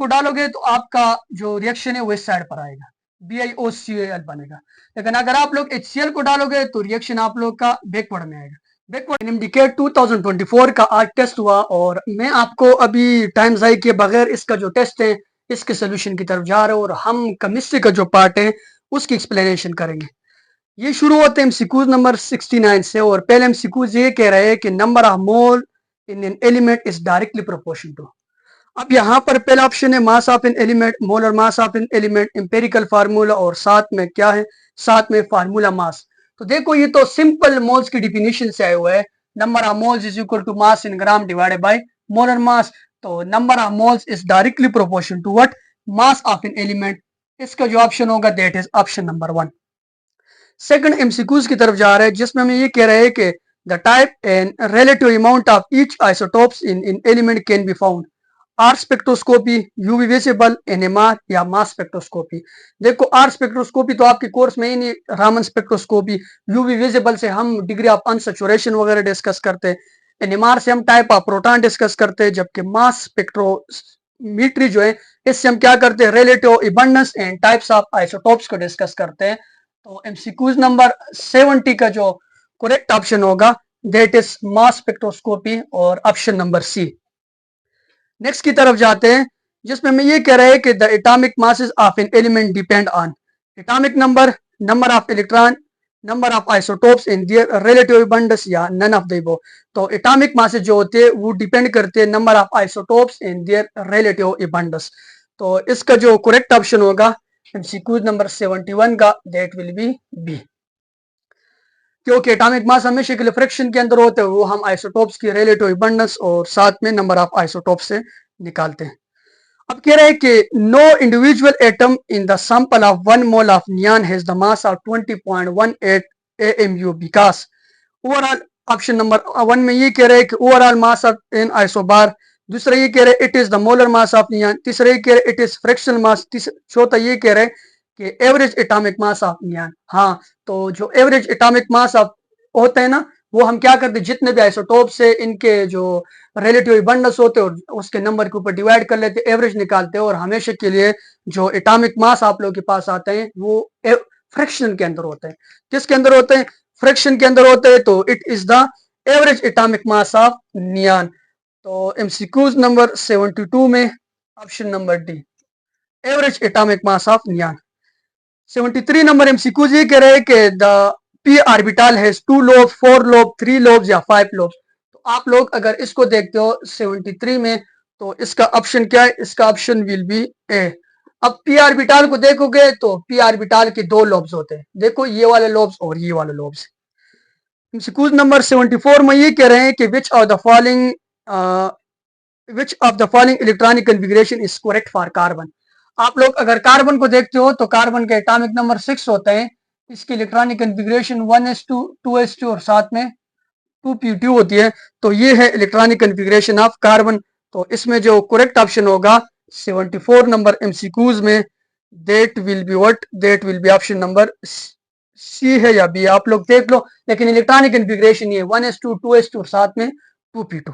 को डालोगे तो आपका जो रिएक्शन है वो इस साइड पर आएगा, BiOCl बनेगा। लेकिन अगर आप लोग HCl को डालोगे तो रिएक्शन आप लोग का बैकवर्ड में आएगा। बैकवर्ड NMDK 2024 का आज टेस्ट हुआ और मैं आपको अभी टाइम ज़ाय के बगैर इसका जो टेस्ट है इसके सोल्यूशन की तरफ जा रहे हैं और हम केमिस्ट्री का जो पार्ट है उसकी एक्सप्लेनेशन करेंगे। ये शुरू होते हैं एमसीक्यूज नंबर 69 से और पहले एमसीक्यूज ये कह रहे हैं कि number of mole in an element is directly proportional to. अब यहाँ पर पहला ऑप्शन है mass of an element, molar mass of an element, empirical formula और साथ में क्या है, साथ में फार्मूला मास। तो देखो ये तो सिंपल मोल्स की डिफिनेशन से आए हुए है। Number of moles is equal to mass in gram divided by molar mass. तो number of moles is directly proportional to what, mass of an element. इसका जो ऑप्शन होगा that is option number 1। Second MCQs की तरफ जा रहे हैं जिसमें हमें ये कह रहे हैं कि the type and relative amount of each isotopes in element can be found, R spectroscopy, UV visible, NMR या मास स्पेक्ट्रोस्कोपी। देखो आर स्पेक्ट्रोस्कोपी तो आपके कोर्स में ही नहीं, रामन स्पेक्ट्रोस्कोपी, यूवी विजिबल से हम डिग्री ऑफ अनसैचुरेशन वगैरह डिस्कस करते हैं, एनएमआर से हम टाइप ऑफ प्रोटॉन डिस्कस करते हैं, जबकि मास स्पेक्ट्रोमीट्री जो है इससे हम क्या करते हैं, relative abundance and types of isotopes को डिस्कस करते हैं। तो एमसीक्यूज नंबर 70 का जो करेक्ट ऑप्शन होगा दैट इज मास स्पेक्ट्रोस्कोपी और ऑप्शन नंबर सी। नेक्स्ट की तरफ जाते हैं जिसमें मैं ये कह रहा है कि the atomic masses of an element depend on atomic number, number of electron, number of isotopes in their relative abundance या नन ऑफ द अबव। तो एटॉमिक मासेस जो होते हैं वो डिपेंड करते हैं number of isotopes in their relative abundance. तो इसका जो करेक्ट ऑप्शन होगा एमसीक्यूज नंबर 71 का दैट विल बी बी, क्योंकि एटॉमिक मास हमेशा के लिए फ्रैक्शन के अंदर होते हैं, वो हम आइसोटोप्स की रिलेटिव अबंडेंस और साथ में नंबर ऑफ आइसोटोप्स से निकालते हैं। अब कह रहे हैं कि no individual atom in the sample of 1 mole of neon has the mass of 20.18 AMU because overall. Option number 1 में ये कह रहे हैं कि overall mass of an isobar, दूसरा ये कह रहे हैं it is the molar mass of neon, तीसरा ये कह रहे हैं इट इज फ्रैक्शनल मास, चौथा ये कह रहे हैं कि average atomic mass of neon. हाँ, तो जो एवरेज एटॉमिक मास ऑफ होता है ना, वो हम क्या करते हैं, जितने भी आइसोटोप्स है इनके जो रिलेटिव अबंडेंस होते हैं और उसके नंबर के ऊपर डिवाइड कर लेते हैं, एवरेज निकालते हैं और हमेशा के लिए जो एटॉमिक मास आप लोगों के पास आते हैं वो फ्रैक्शन के अंदर होते हैं। किसके अंदर होते हैं, फ्रैक्शन के अंदर होते हैं। तो it is the average atomic mass of neon. तो एमसीक्यूज नंबर 72 में option number D, average atomic mass of neon. 73 number MCQs ये कह रहे हैं कि the P orbital has 2 lobes, 4 lobe, 3 lobes या 5 लोब्स। तो आप लोग अगर इसको देखते हो 73 में, तो इसका ऑप्शन क्या है, इसका ऑप्शन विल बी ए। अब पी ऑर्बिटल को देखोगे तो पी ऑर्बिटल के 2 लोब्स होते हैं, देखो ये वाले लोब्स और ये वाले लोब्स। एमसीक्यूज नंबर 74 में ये कह रहे हैं कि विच of the following electronic configuration is correct for carbon. आप लोग अगर कार्बन को देखते हो तो कार्बन के एटॉमिक नंबर 6 होते हैं, इसकी इलेक्ट्रॉनिक कन्फिगरेशन 1s2, 2s2 और साथ में 2p2 होती है। तो ये है इलेक्ट्रॉनिक कन्फिगरेशन ऑफ कार्बन। तो इसमें जो करेक्ट ऑप्शन होगा 74 नंबर एमसीक्यूज में that will be what, that will be option number C है या बी, आप लोग देख लो। लेकिन इलेक्ट्रॉनिक कन्फिगरेशन ये 1s2, 2s2 और साथ में 2p2।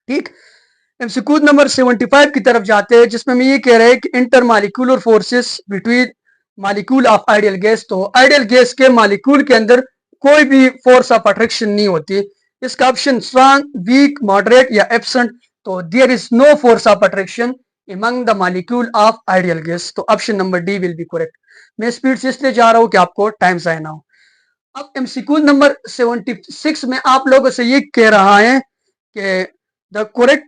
ठीक, एमसीक्यूज नंबर 75 की तरफ जाते हैं जिसमें मैं ये कह रहे हैं कि inter molecular forces between molecule of ideal gas. तो आइडियल गैस के मॉलिक्यूल के अंदर कोई भी फोर्स ऑफ अट्रैक्शन नहीं होती। इसका ऑप्शन स्ट्रांग, वीक, मॉडरेट या एब्सेंट। तो there is no force of attraction among the molecule of ideal gas. तो option number D will be correct. मैं स्पीड से इसलिए जा रहा हूं कि आपको टाइम जाया ना हो। अब एमसीक्यूज नंबर 76 में आप लोगों से ये कह रहा है कि the correct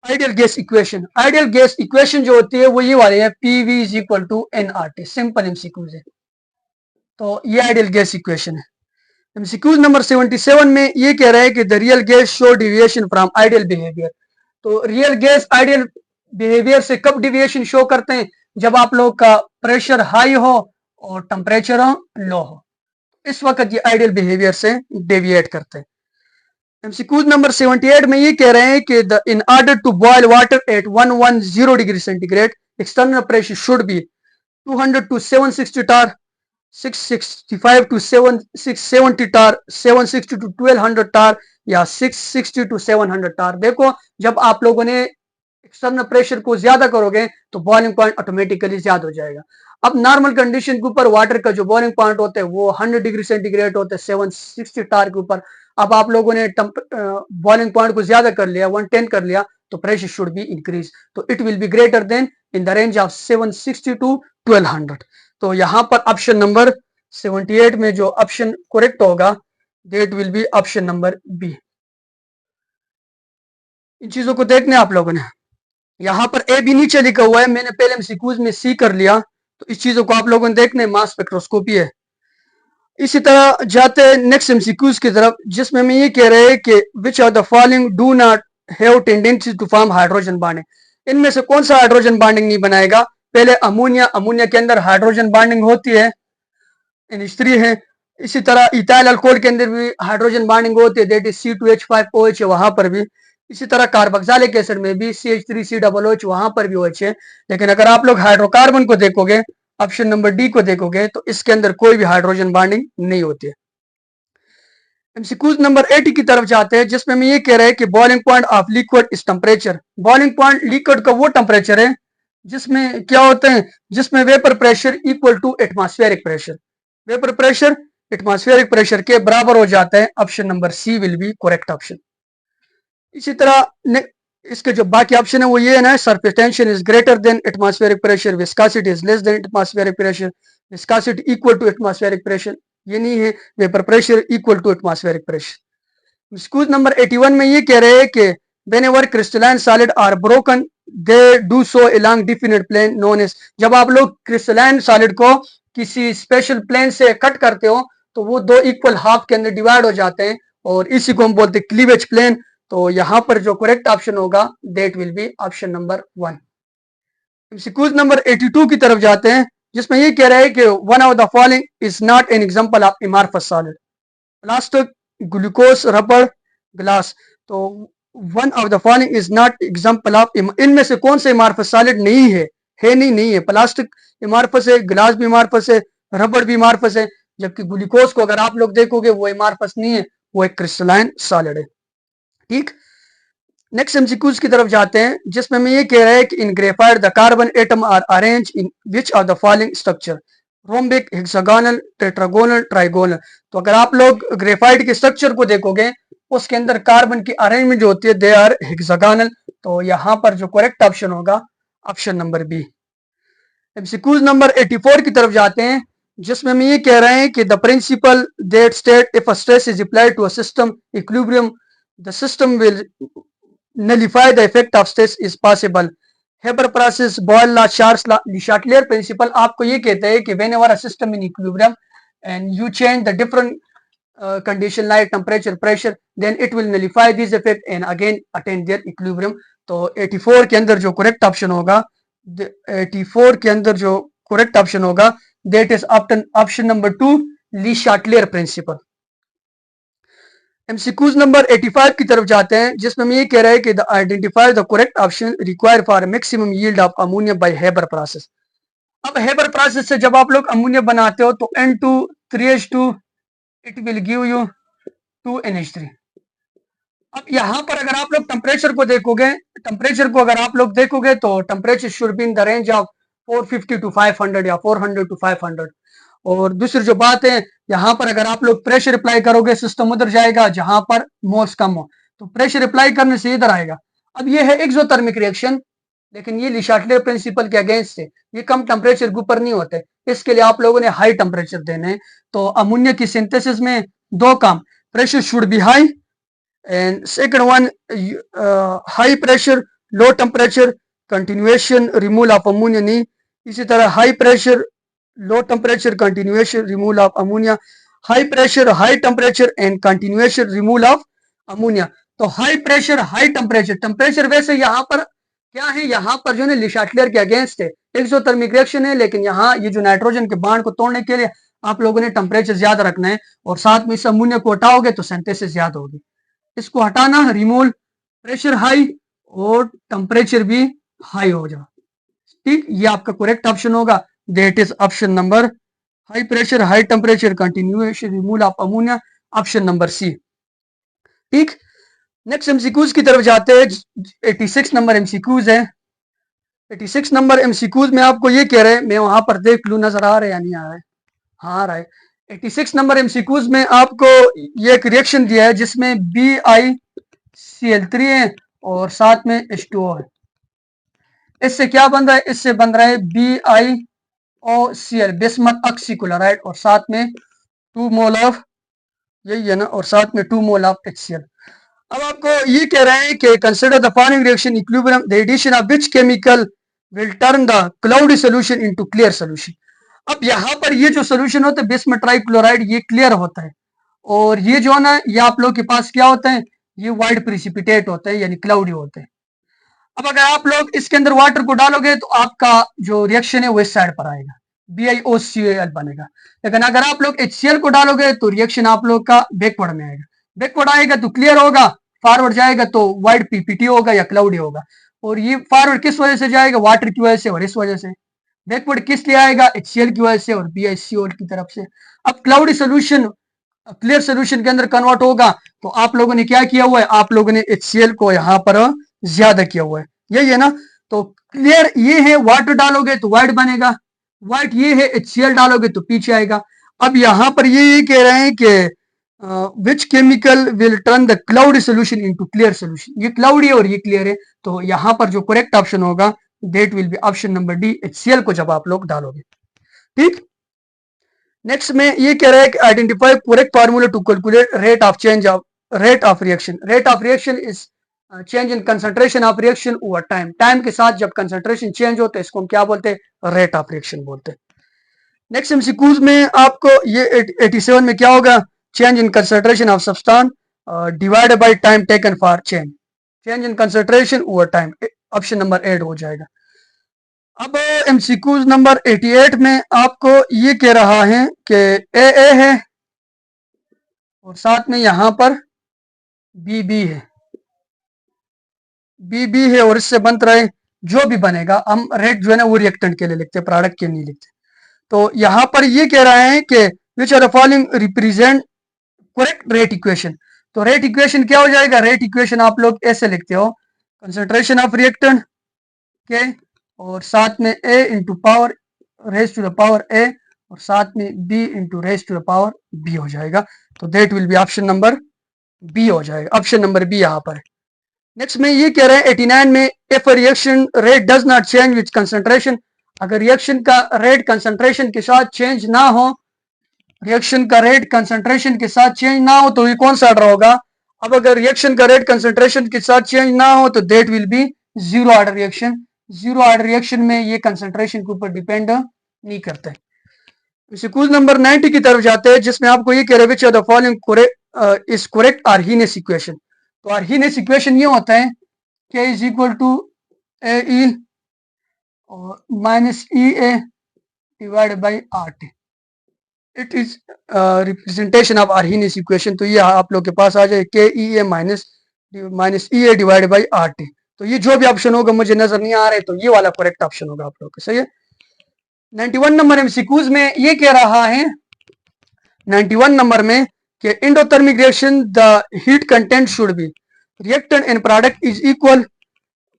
ideal gas equation, ideal gas equation जो होती है वो ये वाली है, PV is equal to NRT. Simple MCQs है, तो ये आइडियल गैस इक्वेशन है। एमसीक्यूज नंबर 77 में ये कह रहा है कि the real gas show deviation from ideal behaviour. तो रियल गैस आइडियल बिहेवियर से कब डिविएशन शो करते हैं, जब आप लोग का प्रेशर हाई हो और टेम्परेचर लो हो, इस वक्त ये आइडियल बिहेवियर से डेविएट करते हैं। एमसीक्यूज नंबर 78 में ये कह रहे हैं कि in order to boil water at 110 degree centigrade external pressure should be 200 to 760 tar, 665 to 670 tar, 760 to 1200 tar या 660 to 700 tar। देखो जब आप लोगों ने एक्सटर्नल प्रेशर को ज्यादा करोगे तो बॉइलिंग पॉइंट ऑटोमेटिकली ज्यादा हो जाएगा। अब नॉर्मल कंडीशन के ऊपर वाटर का जो बॉइलिंग पॉइंट होता है वो 100 डिग्री सेंटीग्रेड होता है 760 टार के ऊपर। अब आप लोगों ने बॉइलिंग पॉइंट को ज्यादा कर लिया, 110 कर लिया, तो प्रेशर शुड बी इंक्रीज, तो it will be greater than in the range of 760 to 1200। तो यहाँ पर ऑप्शन नंबर 78 में जो ऑप्शन करेक्ट होगा that will be option number B. इन चीजों को देखने आप लोगों ने, यहाँ पर ए बी नीचे लिखा हुआ है, मैंने पहले एमसीक्यूज में सी कर लिया, तो इस चीजों को आप लोगों ने देखने, मास स्पेक्ट्रोस्कोपी है। इसी तरह जाते हैं नेक्स्ट एमसीक्यूज की तरफ, जिसमें हम ये कह रहे हैं कि which are the following do not have tendency to form hydrogen bonding. इनमें से कौन सा हाइड्रोजन बॉन्डिंग नहीं बनाएगा? पहले अमोनिया, अमोनिया के अंदर हाइड्रोजन बॉन्डिंग होती है, NH3 है। इसी तरह इथाइल अल्कोहल के अंदर भी हाइड्रोजन बॉन्डिंग होती है, दैट इज C2H5OH है, वहां पर भी। इसी तरह कार्बोक्सिलिक एसिड में भी CH3COOH, वहां पर भी OH है। लेकिन अगर आप लोग हाइड्रोकार्बन को देखोगे, ऑप्शन नंबर डी को देखोगे, तो इसके अंदर कोई भी हाइड्रोजन बॉन्डिंग नहीं होती है। एमसीक्यूज नंबर 80 की तरफ जाते हैं, जिसमें हम ये कह रहे हैं कि boiling point of liquid is temperature. Boiling point liquid का वो टेम्परेचर है जिसमें क्या होते हैं, जिसमें vapour pressure equal to atmospheric pressure, vapour pressure atmospheric pressure के बराबर हो जाता है। Option number C will be correct option. इसी तरह इसके जो बाकी ऑप्शन है वो ये है ना, surface tension is greater than atmospheric pressure, viscosity is less than atmospheric pressure, viscosity equal to atmospheric pressure, ये नहीं है, vapour pressure equal to atmospheric pressure. स्कूज नंबर 81 में ये कह रहे हैं कि whenever crystalline solid are broken they do so along definite plane known as। जब आप लोग क्रिस्टलाइन सॉलिड को किसी स्पेशल प्लेन से कट करते हो तो वो दो इक्वल हाफ के अंदर डिवाइड हो जाते हैं, और इसी को हम बोलते हैं क्लीवेज प्लेन। तो यहाँ पर जो करेक्ट ऑप्शन होगा that will be option number 1। स्कूज नंबर 82 की तरफ जाते हैं, जिसमें ये कह रहे हैं कि one of the following is not an example of amorphous solid, plastic, glucose, rubber, glass. तो one of the following is not example of, इनमें से कौन से अमॉर्फस सॉलिड नहीं है? नहीं है। प्लास्टिक अमॉर्फस है, ग्लास भी अमॉर्फस है, रबर भी अमॉर्फस है, जबकि ग्लूकोज को अगर आप लोग देखोगे वो अमॉर्फस नहीं है, वो एक क्रिस्टलाइन सॉलिड है। ठीक, नेक्स्ट एमसीक्यूज की तरफ जाते हैं, जिसमें मैं ये कह रहा है कि in graphite the carbon atom are arrange in which of the following structure, rhombic, hexagonal, tetragonal, trigonal. तो अगर आप लोग ग्रेफाइट के स्ट्रक्चर को देखोगे उसके अंदर कार्बन की अरेंजमेंट जो होती है दे आर हेक्सागोनल। तो यहाँ पर जो करेक्ट ऑप्शन होगा option number B. MCQs number 84 की तरफ जाते हैं, जिसमें हम ये कह रहे हैं कि the principle that state if a stress is applied to a system equilibrium the system will nullify the effect of stress is possible। Haber process, Boyle law, Charles law, Le Chatelier principle आपको ये कहते हैं कि whenever a system in equilibrium and you change the different condition like temperature, pressure, then it will nullify this effect and again attain their equilibrium। तो 84 के अंदर जो correct option होगा, 84 के अंदर जो करेक्ट ऑप्शन होगा that is option number 2, Le Chatelier principle. MCQs number 85 की तरफ जाते हैं, जिसमें हम ये कह रहे हैं कि identify the correct option require for maximum yield of ammonia by Haber process. अब हेबर प्रोसेस से जब आप लोग अमोनिया बनाते हो तो N2 3H2 it will give you 2NH3। अब यहाँ पर अगर आप लोग टेम्परेचर को देखोगे, टेम्परेचर को अगर आप लोग देखोगे तो temperature should be in the range of 450 to 500 या 400 टू 500। और दूसरी जो बात है, यहाँ पर अगर आप लोग प्रेशर अप्लाई करोगे सिस्टम उधर जाएगा जहां पर मोल्स कम हो, तो प्रेशर अप्लाई करने से इधर आएगा। अब ये है एक्सोथर्मिक रिएक्शन, लेकिन ये ली शार्टलियर प्रिंसिपल के अगेंस्ट है, ये कम टेम्परेचर के ऊपर नहीं होते, इसके लिए आप लोगों ने हाई टेम्परेचर देने हैं। तो अमोनिया की सिंथेसिस में दो काम, pressure should B high and second one high pressure low temperature continuation removal of ammonia नहीं। इसी तरह high pressure low temperature continuation removal of ammonia, high pressure high temperature and continuation removal of ammonia। तो high pressure high temperature, temperature वैसे यहाँ पर क्या है, यहाँ पर जो है ली शार्टलियर के अगेंस्ट है, एक्सोथर्मिक रिएक्शन है, लेकिन यहाँ ये जो नाइट्रोजन के बांड को तोड़ने के लिए आप लोगों ने टेम्परेचर ज्यादा रखना है, और साथ में इस अमोनिया को हटाओगे तो सिंथेसिस ज्यादा होगी। इसको हटाना, रिमूवल, प्रेशर हाई और टेम्परेचर भी हाई हो जाए। ठीक, ये आपका करेक्ट ऑप्शन होगा, that is option number high pressure high temperature continuation removal of ammonia, option number C. ठीक, नेक्स्ट एमसीक्यूज की तरफ जाते हैं। 86 नंबर एमसीक्यूज है। 86 नंबर एमसीक्यूज में आपको ये कह रहे हैं, मैं वहां पर देख लूं नजर आ रहा है या नहीं आ रहा है। हाँ आ रहा है। 86 नंबर एमसीक्यूज में आपको ये एक रिएक्शन दिया है जिसमें BiCl3 है और साथ में H2O है। इससे क्या बन रहा है? इससे बन रहा है BiOCl बिस्मथ ऑक्सीक्लोराइड और साथ में 2 मोल ऑफ, यही है ना, और साथ में 2 मोल ऑफ HCl। अब आपको ये कह रहे हैं कि consider the following reaction equilibrium, the addition of which chemical will turn the cloudy solution into clear solution. अब यहाँ पर ये जो सॉल्यूशन होता है बिस्मथ ट्राइक्लोराइड, ये क्लियर होता है और ये जो है ना, ये आप लोग के पास क्या होता है? ये वाइट प्रिसिपिटेट होता है यानी क्लाउडी होते हैं। अब अगर आप लोग इसके अंदर वाटर को डालोगे तो आपका जो रिएक्शन है वो इस साइड पर आएगा, BiOCl बनेगा। लेकिन अगर आप लोग HCl को डालोगे तो रिएक्शन आप लोग का बैकवर्ड में आएगा। बैकवर्ड आएगा तो क्लियर होगा, फॉरवर्ड जाएगा तो वाइट पीपीटी होगा या क्लाउडी होगा। और ये फॉरवर्ड किस वजह से जाएगा? वाटर की वजह से और इस वजह से। बैकवर्ड किस लिए आएगा? HCl की वजह से और BiCl की तरफ से। अब क्लाउडी सोल्यूशन क्लियर सोल्यूशन के अंदर कन्वर्ट होगा तो आप लोगों ने क्या किया हुआ है? आप लोगों ने HCl को यहाँ पर ज्यादा किया हुआ है, यही है ना। तो क्लियर ये है, वाटर डालोगे तो व्हाइट बनेगा, व्हाइट ये है, HCl डालोगे तो पीछे आएगा। अब यहाँ पर ये कह रहे हैं कि which chemical will turn the cloudy solution into clear solution. ये क्लाउडी और ये क्लियर है, तो यहाँ पर जो करेक्ट ऑप्शन होगा that will be option number D, HCl को जब आप लोग डालोगे। ठीक। नेक्स्ट में ये कह रहा है कि identify correct formula to calculate rate of change of rate of reaction. Rate of reaction is change in concentration of reaction over time. Time के साथ जब कंसंट्रेशन चेंज होता है इसको हम क्या बोलते हैं? रेट ऑफ रिएक्शन बोलते हैं। नेक्स्ट एमसीक्यूज में आपको ये 87 में क्या होगा? Change in concentration of substance divided by time taken for change. Change in concentration over time, option number 8 हो जाएगा। अब एमसीक्यूज नंबर 88 में आपको ये कह रहा है कि ए है और साथ में यहां पर बी है, बी है और इससे बन रहे जो भी बनेगा हम रेट जो है ना वो रिएक्टेंट के लिए लिखते हैं, प्रोडक्ट के नहीं लिखते। तो यहां पर ये कह रहे हैं कि which are the following represent correct rate equation. तो रेट इक्वेशन क्या हो जाएगा? रेट इक्वेशन आप लोग ऐसे लिखते हो, कंसंट्रेशन ऑफ रिएक्टेंट के और साथ में a into power raise to the power a और साथ में b into raise to the power b हो जाएगा। तो that will be option number B हो जाएगा, ऑप्शन नंबर बी यहाँ पर। नेक्स्ट में ये कह रहे हैं 89 में, if reaction rate does not change with concentration. अगर रिएक्शन का रेट कंसंट्रेशन के साथ चेंज ना हो, रिएक्शन का रेट कंसंट्रेशन के साथ चेंज ना हो तो ये कौन सा ऑर्डर होगा? अब अगर रिएक्शन का रेट कंसंट्रेशन के साथ चेंज ना हो तो that will B zero order reaction. Zero order reaction में ये कंसंट्रेशन के ऊपर डिपेंड नहीं करता है। क्वेश्चन नंबर 90 की तरफ जाते हैं जिसमें आपको ये कह रहे हैं which of the following is correct Arrhenius equation. तो आर्हीनेस इक्वेशन ये होता है k is equal to A E और minus E A divided by R T. It is representation of Arrhenius equation. तो ये आप लोग के पास आ जाए के E A minus E A divided by R T. तो ये जो भी ऑप्शन होगा मुझे नजर नहीं आ रहा है तो ये वाला करेक्ट ऑप्शन होगा आप लोग का, सही है। 91 नंबर एमसीक्यूज में ये कह रहा है 91 नंबर में कि endothermic reaction the heat content should be reactant in product is equal,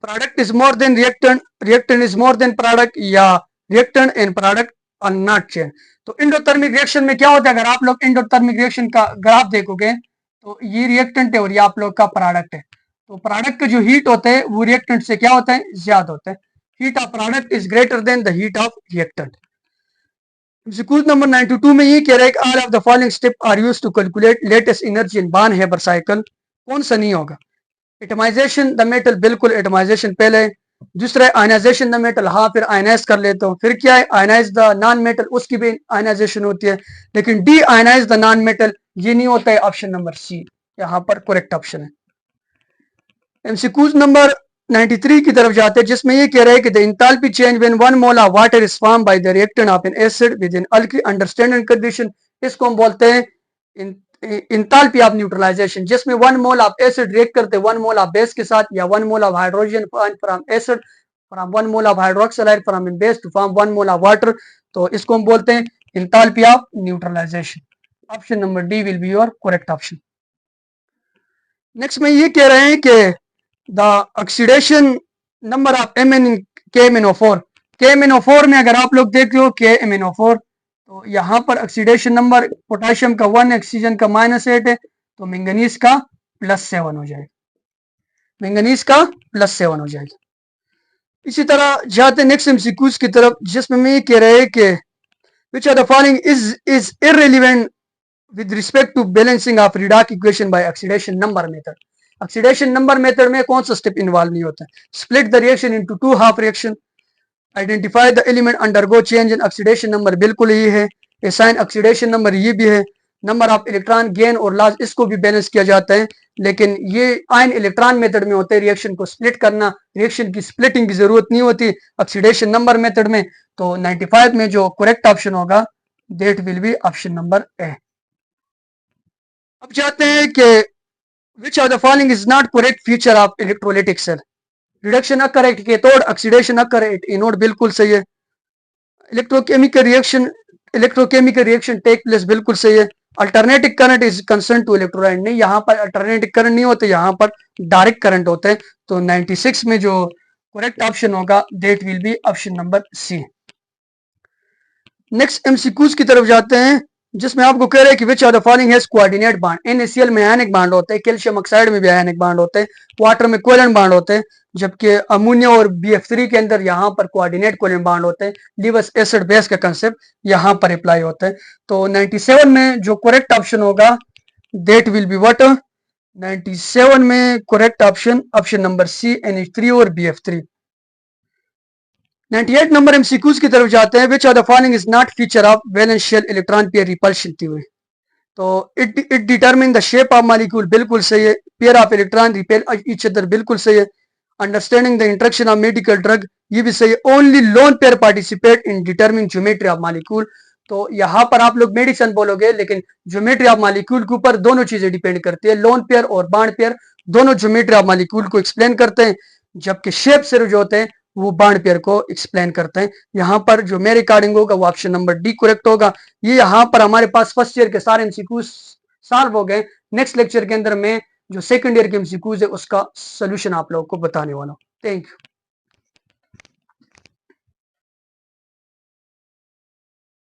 product is more than reactant, reactant is more than product, या reactant in product are not change. तो endothermic reaction में क्या होता है? अगर आप लोग इंडोथर्मिक रिएक्शन का ग्राफ देखोगे तो ये रिएक्टेंट है और ये आप लोग का प्रोडक्ट है। तो प्रोडक्ट का जो हीट होता है वो रिएक्टेंट से क्या होता है? ज्यादा होता है। Heat of product is greater than the heat of reactant. Question number 92 में ये कह रहा है कि all of the following step are used to calculate latest energy in Born Haber cycle. कौन सा नहीं होगा? एटमाइजेशन द मेटल, बिल्कुल एटमाइजेशन पहले। दूसरा आयनाइजेशन द मेटल, हाँ फिर आयनाइज कर लेता हूँ। फिर क्या है? आयनाइज द नॉन मेटल, उसकी भी आयनाइजेशन होती है। लेकिन D ionise the non metal ये नहीं होता है। ऑप्शन नंबर सी यहाँ पर करेक्ट ऑप्शन है। एमसीक्यूज नंबर 93 की तरफ जाते हैं जिसमें ये कह रहे हैं कि the enthalpy change when 1 mole of water is form by the reactant of an acid with an alkali under standard condition. इसको हम बोलते हैं एंथैल्पी ऑफ न्यूट्रलाइजेशन, जिसमें 1 मोल ऑफ एसिड रिएक्ट करते हैं 1 मोल ऑफ बेस के साथ, या 1 mole of hydrogen from acid from 1 mole of hydroxide from in base to form 1 mole of water. तो इसको हम बोलते हैं enthalpy of neutralisation. Option number D will be your correct option. Next में ये कह रहे हैं कि the oxidation number of KMnO4 KMnO4 में अगर आप लोग देख लो KMnO4 तो यहाँ पर ऑक्सीडेशन नंबर पोटेशियम का 1 ऑक्सीजन का -8 है तो मैंगनीज का +7 हो जाएगा, मैंगनीज का +7 हो जाएगा। इसी तरह जाते नेक्स्ट एमसीक्यूज की तरफ जिसमें ये कह रहे हैं कि which of the following is irrelevant with respect to balancing of Redox equation by oxidation number method। Oxidation number method में कौन सा स्टेप इन्वॉल्व नहीं होता है? Split the reaction into 2 half reaction, identify the element undergo change in oxidation number बिल्कुल ये है, assign oxidation number ये भी है, नंबर ऑफ इलेक्ट्रॉन गेन और लॉस इसको भी बैलेंस किया जाता है, लेकिन ये आयन इलेक्ट्रॉन मेथड में होते हैं, रिएक्शन को स्प्लिट करना, रिएक्शन की स्प्लिटिंग की जरूरत नहीं होती ऑक्सीडेशन नंबर मेथड में। तो 95 में जो करेक्ट ऑप्शन होगा that will be option number A. अब चाहते हैं कि which of the following is not correct feature of electrolytic cell। Reduction occur at cathode, oxidation occur at anode बिल्कुल सही है, इलेक्ट्रोकेमिकल रिएक्शन टेक प्लेस बिल्कुल सही है, alternative current is concern to electrolyte नहीं, यहाँ पर अल्टरनेटिव करंट नहीं होते, यहाँ पर डायरेक्ट करंट होते हैं। तो 96 में जो करेक्ट ऑप्शन होगा that will be option number C. Next MCQs की तरफ जाते हैं जिसमें आपको कह रहे हैं कि which are the following has coordinate bond. NaCl में आयनिक बॉन्ड होते हैं, कैल्शियम ऑक्साइड में भी आयनिक बॉन्ड होते हैं, वाटर में कोवेलेंट बॉन्ड होते हैं, जबकि अमोनिया और BF3 के अंदर यहाँ पर कोऑर्डिनेट कोवेलेंट बॉन्ड होते हैं। लिवस एसिड बेस का कंसेप्ट यहाँ पर अप्लाई होता है। तो 97 में जो करेक्ट ऑप्शन होगा दैट विल बी व्हाट, 97 में correct option option number C NH3 और BF3। 98 नंबर एमसीक्यूज की तरफ जाते हैं which are the following is not feature of valence shell electron pair repulsion theory. तो it determine the shape of molecule बिल्कुल सही है, pair of electron repel each other बिल्कुल सही है, understanding the interaction of medical drug ये भी सही है, only lone pair participate in determining geometry of molecule. तो यहाँ पर आप लोग मेडिसिन बोलोगे लेकिन ज्योमेट्री ऑफ मॉलिक्यूल के ऊपर दोनों चीजें डिपेंड करती है, लोन पेयर और बॉन्ड पेयर दोनों ज्योमेट्री ऑफ मॉलिक्यूल को एक्सप्लेन करते हैं, जबकि शेप सिर्फ जो होते हैं वो बॉन्ड पेयर को एक्सप्लेन करते हैं। यहाँ पर जो मेरे अकॉर्डिंग होगा वो ऑप्शन नंबर डी करेक्ट होगा। ये यहाँ पर हमारे पास फर्स्ट ईयर के सारे एमसीक्यूज सॉल्व हो गए। नेक्स्ट लेक्चर के अंदर में जो सेकंड ईयर के एमसीक्यूज है उसका सोल्यूशन आप लोगों को बताने वाला हूँ। Thank you.